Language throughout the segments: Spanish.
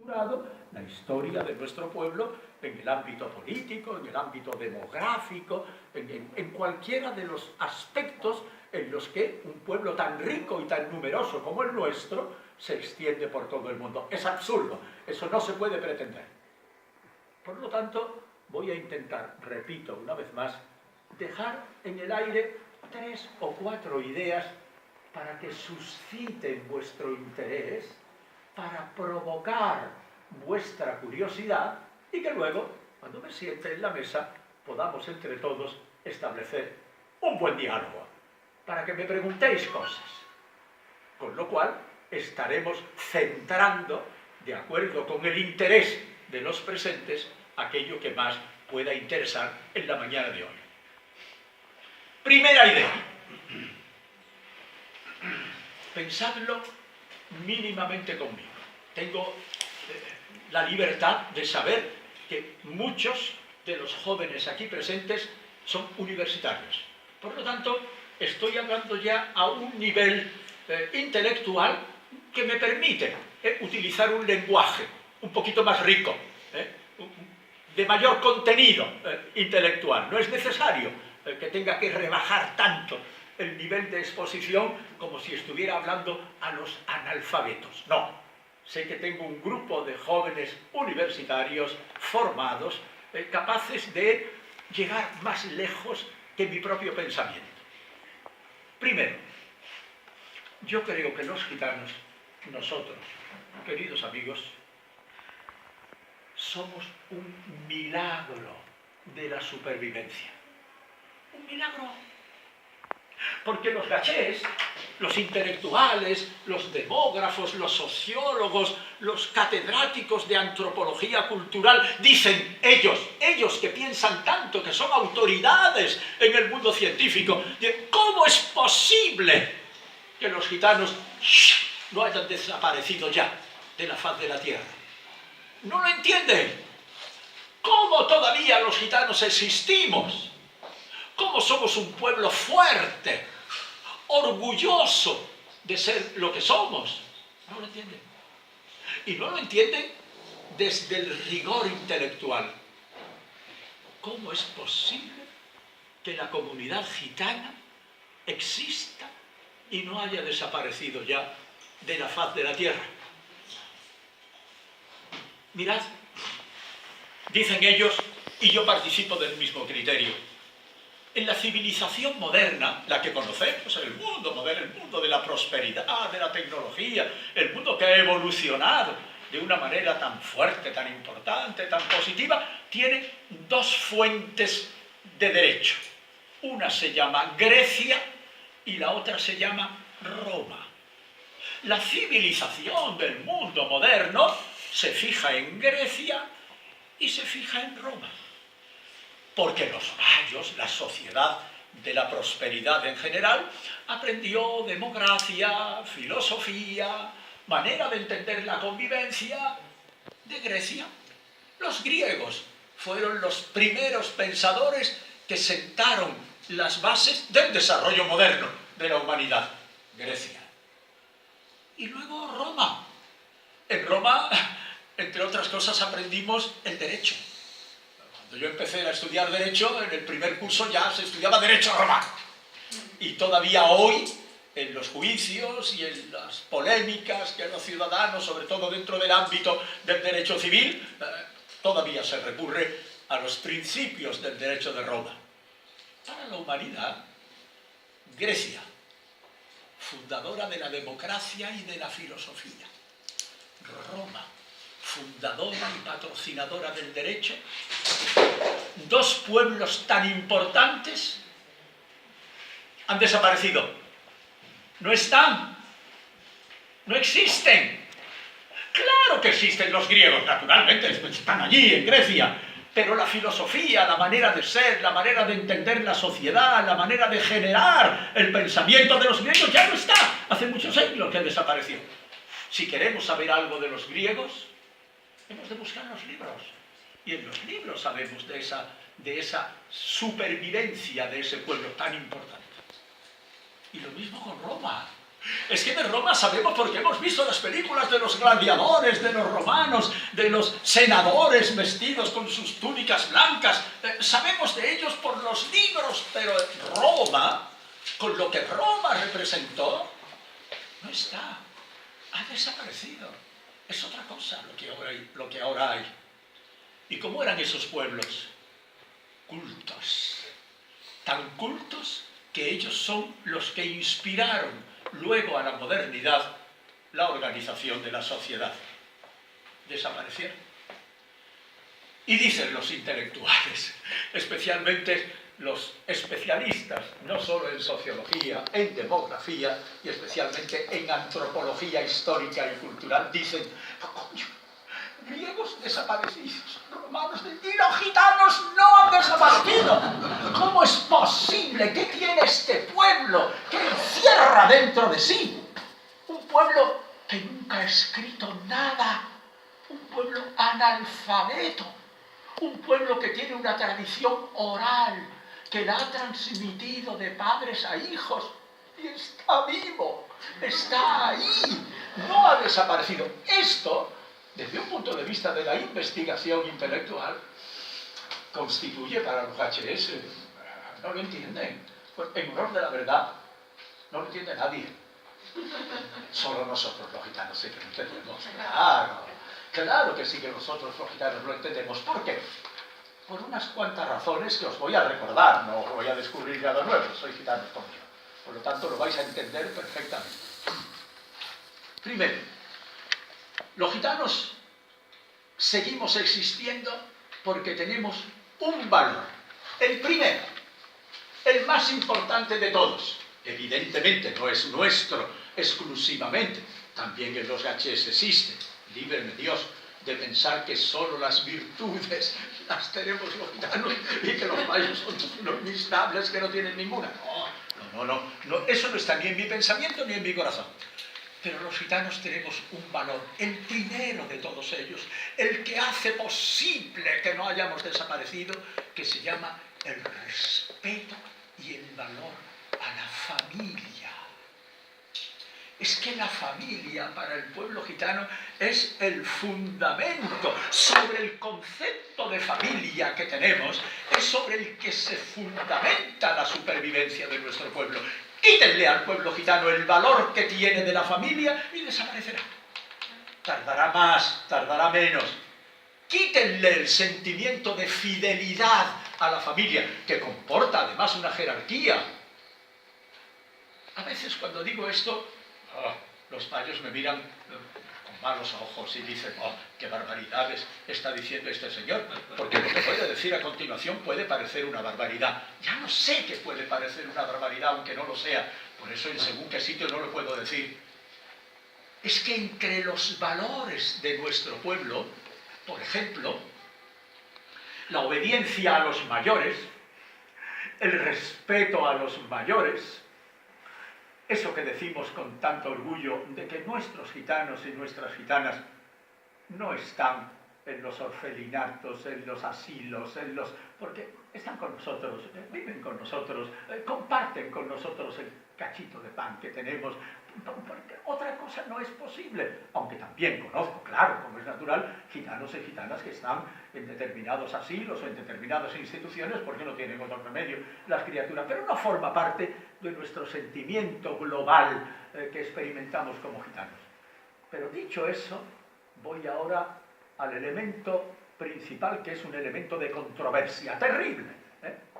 la historia de nuestro pueblo en el ámbito político, en el ámbito demográfico, en cualquiera de los aspectos en los que un pueblo tan rico y tan numeroso como el nuestro se extiende por todo el mundo. Es absurdo, eso no se puede pretender. Por lo tanto, voy a intentar, repito una vez más, dejar en el aire 3 o 4 ideas para que susciten vuestro interés, para provocar vuestra curiosidad y que luego, cuando me siente en la mesa, podamos entre todos establecer un buen diálogo, para que me preguntéis cosas. Con lo cual, estaremos centrando, de acuerdo con el interés de los presentes, aquello que más pueda interesar en la mañana de hoy. Primera idea. Pensadlo mínimamente conmigo. Tengo la libertad de saber que muchos de los jóvenes aquí presentes son universitarios. Por lo tanto, estoy hablando ya a un nivel intelectual que me permite utilizar un lenguaje un poquito más rico, de mayor contenido intelectual. No es necesario que tenga que rebajar tanto el nivel de exposición como si estuviera hablando a los analfabetos. No, sé que tengo un grupo de jóvenes universitarios formados, capaces de llegar más lejos que mi propio pensamiento. Primero, yo creo que los gitanos, nosotros, queridos amigos, somos un milagro de la supervivencia. Un milagro. Porque los gachés, los intelectuales, los demógrafos, los sociólogos, los catedráticos de antropología cultural, dicen ellos que piensan tanto, que son autoridades en el mundo científico, ¿cómo es posible que los gitanos no hayan desaparecido ya de la faz de la tierra? No lo entienden. ¿Cómo todavía los gitanos existimos? ¿Cómo somos un pueblo fuerte, orgulloso de ser lo que somos? No lo entienden. Y no lo entienden desde el rigor intelectual. ¿Cómo es posible que la comunidad gitana exista y no haya desaparecido ya de la faz de la tierra? Mirad, dicen ellos, y yo participo del mismo criterio, en la civilización moderna, la que conocemos, el mundo moderno, el mundo de la prosperidad, de la tecnología, el mundo que ha evolucionado de una manera tan fuerte, tan importante, tan positiva, tiene 2 fuentes de derecho. Una se llama Grecia y la otra se llama Roma. La civilización del mundo moderno se fija en Grecia y se fija en Roma. Porque los mayos, la sociedad de la prosperidad en general, aprendió democracia, filosofía, manera de entender la convivencia de Grecia. Los griegos fueron los primeros pensadores que sentaron las bases del desarrollo moderno de la humanidad. Grecia. Y luego Roma. En Roma, entre otras cosas, aprendimos el derecho. Cuando yo empecé a estudiar Derecho, en el primer curso ya se estudiaba Derecho romano. Y todavía hoy, en los juicios y en las polémicas que los ciudadanos, sobre todo dentro del ámbito del derecho civil, todavía se recurre a los principios del derecho de Roma. Para la humanidad, Grecia, fundadora de la democracia y de la filosofía. Roma, fundadora y patrocinadora del derecho, 2 pueblos tan importantes han desaparecido. No están, no existen. Claro que existen los griegos, naturalmente, están allí en Grecia, pero la filosofía, la manera de ser, la manera de entender la sociedad, la manera de generar el pensamiento de los griegos ya no está. Hace muchos siglos que desapareció. Si queremos saber algo de los griegos, hemos de buscar los libros. Y en los libros sabemos de esa supervivencia de ese pueblo tan importante. Y lo mismo con Roma. Es que de Roma sabemos porque hemos visto las películas de los gladiadores, de los romanos, gitanos, de los senadores vestidos con sus túnicas blancas. Sabemos de ellos por los libros, pero Roma, con lo que Roma representó, no está. Ha desaparecido. Es otra cosa lo que ahora hay. ¿Y cómo eran esos pueblos? Cultos. Tan cultos que ellos son los que inspiraron luego a la modernidad la organización de la sociedad. Desaparecieron. Y dicen los intelectuales, especialmente los especialistas, no solo en sociología, en demografía y especialmente en antropología histórica y cultural, dicen, coño, griegos desaparecidos, romanos y los gitanos no han desaparecido. ¿Cómo es posible? ¿Qué tiene este pueblo que encierra dentro de sí? Un pueblo que nunca ha escrito nada, un pueblo analfabeto, un pueblo que tiene una tradición oral, que la ha transmitido de padres a hijos y está vivo, está ahí, no ha desaparecido. Esto, desde un punto de vista de la investigación intelectual, constituye para los HS, no lo entienden, pues, en honor de la verdad, no lo entiende nadie. Solo nosotros los gitanos sí que lo entendemos. Claro que sí que nosotros los gitanos lo entendemos. ¿Por qué? Por unas cuantas razones que os voy a recordar, no os voy a descubrir nada nuevo, sois gitanos como yo. Por lo tanto, lo vais a entender perfectamente. Primero, los gitanos seguimos existiendo porque tenemos un valor. El primero, el más importante de todos. Evidentemente no es nuestro exclusivamente, también en los HS existe, líbreme Dios de pensar que solo las virtudes las tenemos los gitanos y que los mayos son unos miserables que no tienen ninguna. No, eso no está ni en mi pensamiento ni en mi corazón. Pero los gitanos tenemos un valor, el primero de todos ellos, el que hace posible que no hayamos desaparecido, que se llama el respeto y el valor a la familia. Es que la familia para el pueblo gitano es el fundamento. Sobre el concepto de familia que tenemos es sobre el que se fundamenta la supervivencia de nuestro pueblo. Quítenle al pueblo gitano el valor que tiene de la familia y desaparecerá. Tardará más, tardará menos. Quítenle el sentimiento de fidelidad a la familia, que comporta además una jerarquía. A veces cuando digo esto, los mayos me miran con malos ojos y dicen, qué barbaridades está diciendo este señor, porque lo que voy a decir a continuación puede parecer una barbaridad. Ya no sé que puede parecer una barbaridad, aunque no lo sea, por eso en según qué sitio no lo puedo decir. Es que entre los valores de nuestro pueblo, por ejemplo, la obediencia a los mayores, el respeto a los mayores, eso que decimos con tanto orgullo de que nuestros gitanos y nuestras gitanas no están en los orfelinatos, en los asilos, porque están con nosotros, viven con nosotros, comparten con nosotros el cachito de pan que tenemos, porque otra cosa no es posible, aunque también conozco, claro, como es natural, gitanos y gitanas que están en determinados asilos o en determinadas instituciones porque no tienen otro remedio las criaturas, pero no forma parte de nuestro sentimiento global que experimentamos como gitanos. Pero dicho eso, voy ahora al elemento principal, que es un elemento de controversia terrible,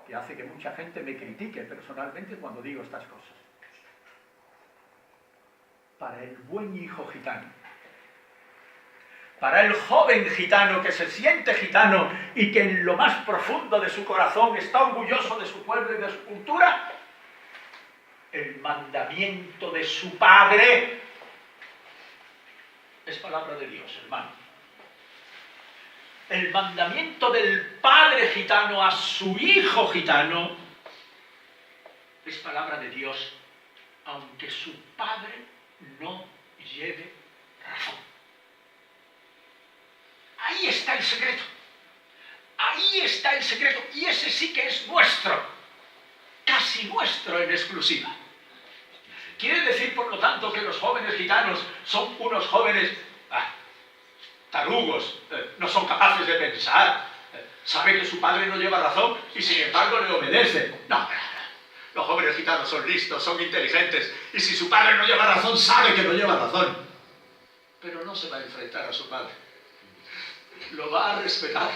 que hace que mucha gente me critique personalmente cuando digo estas cosas. Para el buen hijo gitano, para el joven gitano que se siente gitano y que en lo más profundo de su corazón está orgulloso de su pueblo y de su cultura, el mandamiento de su padre es palabra de Dios, hermano. El mandamiento del padre gitano a su hijo gitano es palabra de Dios, aunque su padre no lleve razón. Ahí está el secreto. Ahí está el secreto. Y ese sí que es nuestro. Casi nuestro en exclusiva. ¿Quiere decir, por lo tanto, que los jóvenes gitanos son unos jóvenes tarugos, no son capaces de pensar. Sabe que su padre no lleva razón y sin embargo le obedece. No, los jóvenes gitanos son listos, son inteligentes, y si su padre no lleva razón, sabe que no lleva razón. Pero no se va a enfrentar a su padre. Lo va a respetar.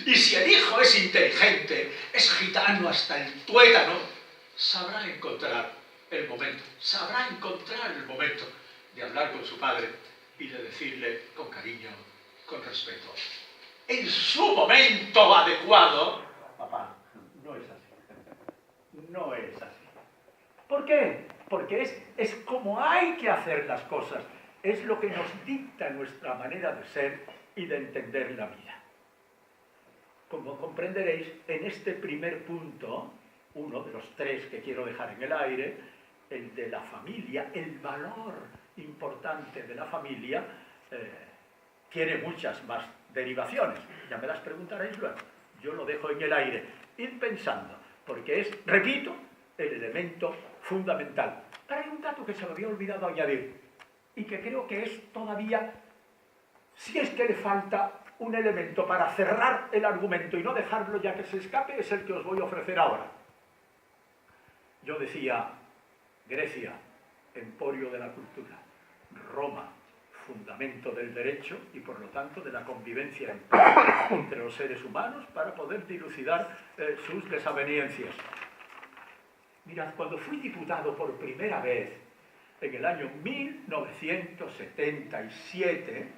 Y si el hijo es inteligente, es gitano hasta el tuétano, sabrá encontrar el momento de hablar con su padre y de decirle con cariño, con respeto, en su momento adecuado: papá, no es así. No es así. ¿Por qué? Porque es como hay que hacer las cosas. Es lo que nos dicta nuestra manera de ser y de entender la vida. Como comprenderéis, en este primer punto, uno de los tres que quiero dejar en el aire, el de la familia, el valor importante de la familia, tiene muchas más derivaciones. Ya me las preguntaréis luego. Yo lo dejo en el aire. Id pensando, porque es, repito, el elemento fundamental. Pero hay un dato que se me había olvidado añadir y que creo que es todavía, si es que le falta un elemento para cerrar el argumento y no dejarlo ya que se escape, es el que os voy a ofrecer ahora. Yo decía, Grecia, emporio de la cultura; Roma, fundamento del derecho y por lo tanto de la convivencia entre los seres humanos para poder dilucidar sus desavenencias. Mirad, cuando fui diputado por primera vez en el año 1977,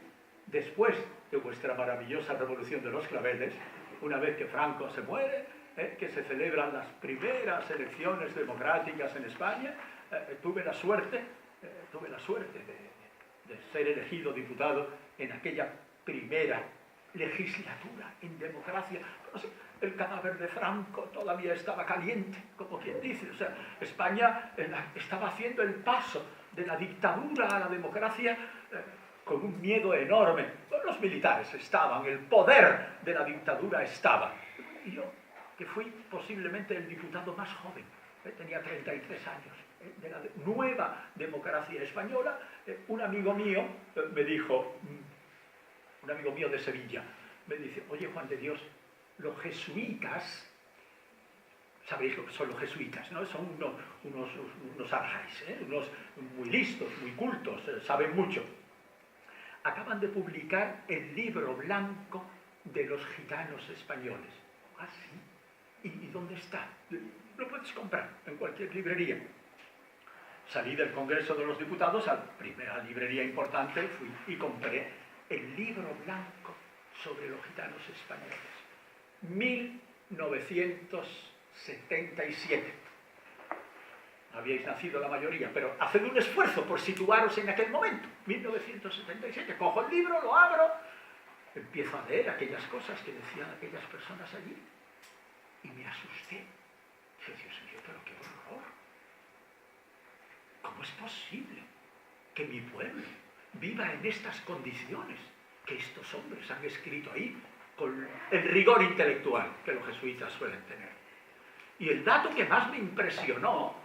después de vuestra maravillosa revolución de los claveles, una vez que Franco se muere, que se celebran las primeras elecciones democráticas en España, tuve la suerte de ser elegido diputado en aquella primera legislatura en democracia. Pero sí, el cadáver de Franco todavía estaba caliente, como quien dice. O sea, España estaba haciendo el paso de la dictadura a la democracia con un miedo enorme. Los militares estaban, el poder de la dictadura estaba. Y yo, que fui posiblemente el diputado más joven, tenía 33 años, de la nueva democracia española, un amigo mío me dijo, un amigo mío de Sevilla, me dice: oye, Juan de Dios, los jesuitas, sabéis lo que son los jesuitas, ¿no? Son unos arjais, unos muy listos, muy cultos, saben mucho. Acaban de publicar el libro blanco de los gitanos españoles. ¿Ah, sí? ¿Y dónde está? Lo puedes comprar en cualquier librería. Salí del Congreso de los Diputados a la primera librería importante, fui y compré el libro blanco sobre los gitanos españoles. 1977. No habíais nacido la mayoría, pero haced un esfuerzo por situaros en aquel momento. 1977. Cojo el libro, lo abro, empiezo a leer aquellas cosas que decían aquellas personas allí y me asusté. Dije: Dios mío, pero qué horror. ¿Cómo es posible que mi pueblo viva en estas condiciones que estos hombres han escrito ahí con el rigor intelectual que los jesuitas suelen tener? Y el dato que más me impresionó,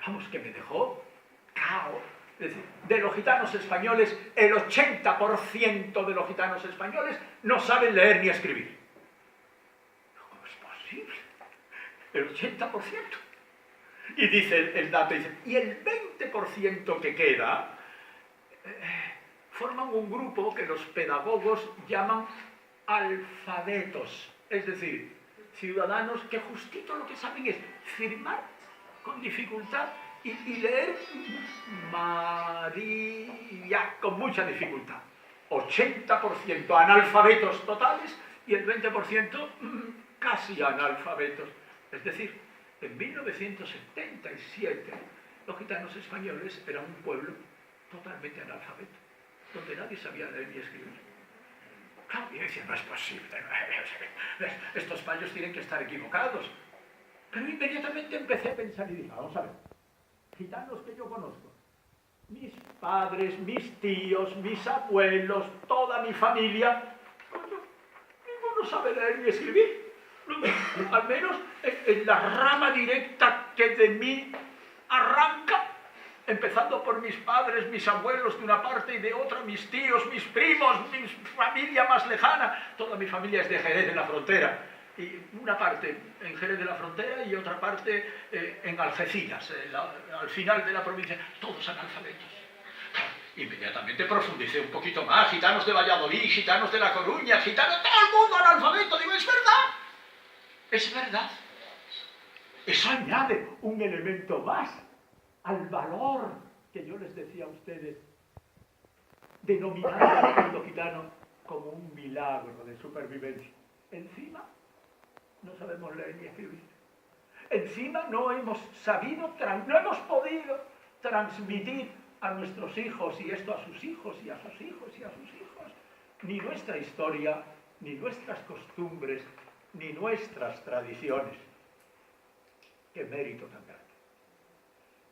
vamos, que me dejó cao, es decir, de los gitanos españoles, el 80% de los gitanos españoles no saben leer ni escribir. ¿Cómo es posible? El 80%. Y dice el dato, dice, y el 20% que queda forman un grupo que los pedagogos llaman alfabetos, es decir, ciudadanos que justito lo que saben es firmar con dificultad y leer María con mucha dificultad. 80% analfabetos totales y el 20% casi analfabetos. Es decir, en 1977 los gitanos españoles eran un pueblo totalmente analfabeto, donde nadie sabía leer ni escribir. Claro, y decía: no es posible, estos payos tienen que estar equivocados. Pero inmediatamente empecé a pensar y dije: vamos a ver, gitanos que yo conozco, mis padres, mis tíos, mis abuelos, toda mi familia, ninguno sabe leer ni escribir. Al menos en la rama directa que de mí arranca, empezando por mis padres, mis abuelos de una parte y de otra, mis tíos, mis primos, mi familia más lejana. Toda mi familia es de Jerez de la Frontera. Y una parte en Jerez de la Frontera y otra parte en Algeciras, al final de la provincia, todos analfabetos. Inmediatamente profundicé un poquito más, gitanos de Valladolid, gitanos de La Coruña, gitanos, todo el mundo analfabeto. Digo, es verdad, es verdad. Eso añade un elemento más al valor que yo les decía a ustedes, denominando al pueblo gitano como un milagro de supervivencia. Encima, no sabemos leer ni escribir. Encima no hemos podido transmitir a nuestros hijos, y esto a sus hijos, y a sus hijos, y a sus hijos, ni nuestra historia, ni nuestras costumbres, ni nuestras tradiciones. ¡Qué mérito tan grande!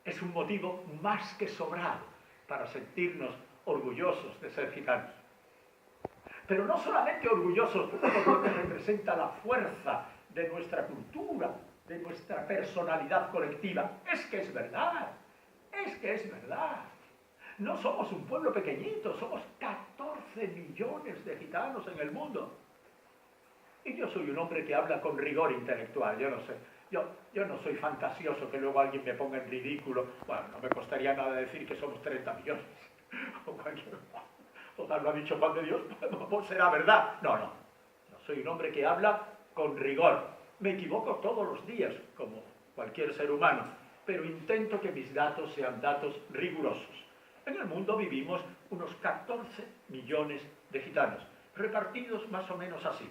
Es un motivo más que sobrado para sentirnos orgullosos de ser gitanos. Pero no solamente orgullosos por lo que representa la fuerza de nuestra cultura, de nuestra personalidad colectiva. Es que es verdad, es que es verdad. No somos un pueblo pequeñito, somos 14 millones de gitanos en el mundo. Y yo soy un hombre que habla con rigor intelectual, yo no sé. Yo no soy fantasioso que luego alguien me ponga en ridículo. Bueno, no me costaría nada decir que somos 30 millones. O tal lo ha dicho Juan de Dios, pues será verdad. No, no. Yo soy un hombre que habla con rigor. Me equivoco todos los días, como cualquier ser humano, pero intento que mis datos sean datos rigurosos. En el mundo vivimos unos 14 millones de gitanos, repartidos más o menos así.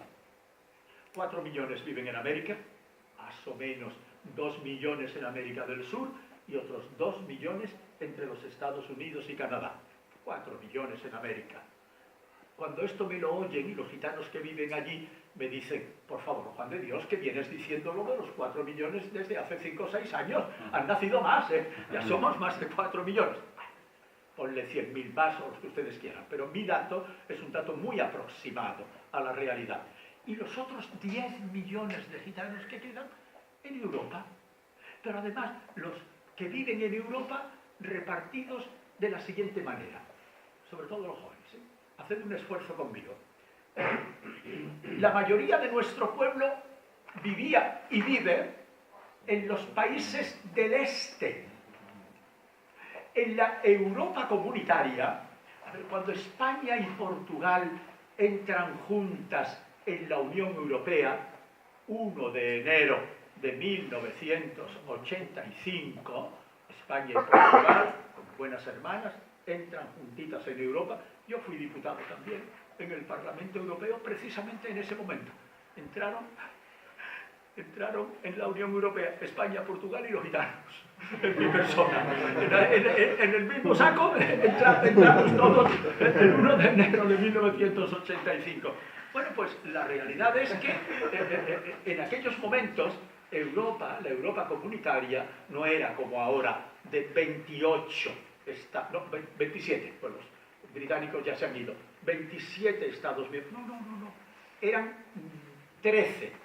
4 millones viven en América, más o menos 2 millones en América del Sur y otros 2 millones entre los Estados Unidos y Canadá. 4 millones en América. Cuando esto me lo oyen y los gitanos que viven allí me dicen, por favor, Juan de Dios, que vienes diciendo lo de los 4 millones desde hace 5 o 6 años. Han nacido más, ya somos más de 4 millones. Ponle 100.000 más o los que ustedes quieran, pero mi dato es un dato muy aproximado a la realidad. Y los otros 10 millones de gitanos que quedan en Europa. Pero además, los que viven en Europa repartidos de la siguiente manera, sobre todo los jóvenes. Haced un esfuerzo conmigo. La mayoría de nuestro pueblo vivía y vive en los países del este. En la Europa comunitaria, cuando España y Portugal entran juntas en la Unión Europea, 1 de enero de 1985, España y Portugal, como buenas hermanas, entran juntitas en Europa. Yo fui diputado también en el Parlamento Europeo precisamente en ese momento. Entraron en la Unión Europea España, Portugal y los gitanos, en mi persona. En el mismo saco entramos todos el 1 de enero de 1985. Bueno, pues la realidad es que en aquellos momentos Europa, la Europa comunitaria, no era como ahora de 27, pues los británicos ya se han ido, 27 Estados miembros, no, eran 13.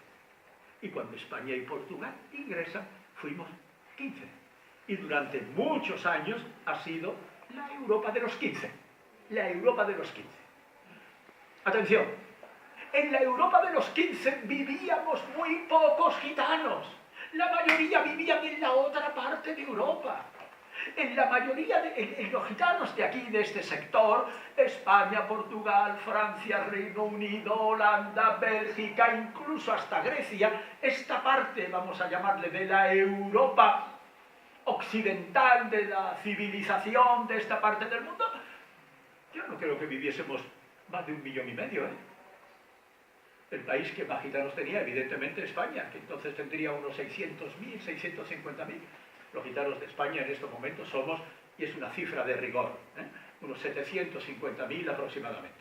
Y cuando España y Portugal ingresan, fuimos 15. Y durante muchos años ha sido la Europa de los 15. La Europa de los 15. Atención, en la Europa de los 15 vivíamos muy pocos gitanos. La mayoría vivían en la otra parte de Europa. En la mayoría de los gitanos de aquí, de este sector, España, Portugal, Francia, Reino Unido, Holanda, Bélgica, incluso hasta Grecia, esta parte, vamos a llamarle, de la Europa occidental, de la civilización de esta parte del mundo, yo no creo que viviésemos más de 1,5 millones, El país que más gitanos tenía, evidentemente, España, que entonces tendría unos 600.000, 650.000. Los gitanos de España en estos momentos somos, y es una cifra de rigor, unos 750.000 aproximadamente.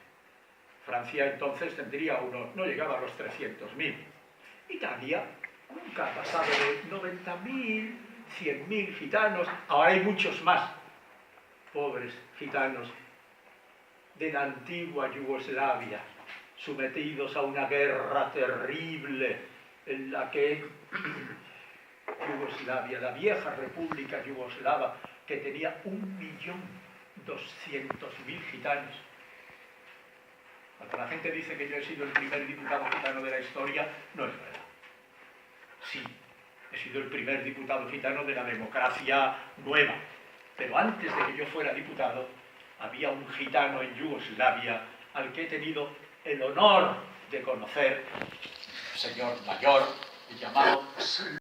Francia entonces tendría no llegaba a los 300.000. Italia nunca ha pasado de 90.000, 100.000 gitanos. Ahora hay muchos más pobres gitanos de la antigua Yugoslavia, sometidos a una guerra terrible en la que Yugoslavia, la vieja república yugoslava, que tenía 1.200.000 gitanos. Cuando la gente dice que yo he sido el primer diputado gitano de la historia, no es verdad. Sí, he sido el primer diputado gitano de la democracia nueva. Pero antes de que yo fuera diputado, había un gitano en Yugoslavia al que he tenido el honor de conocer, un señor mayor, llamado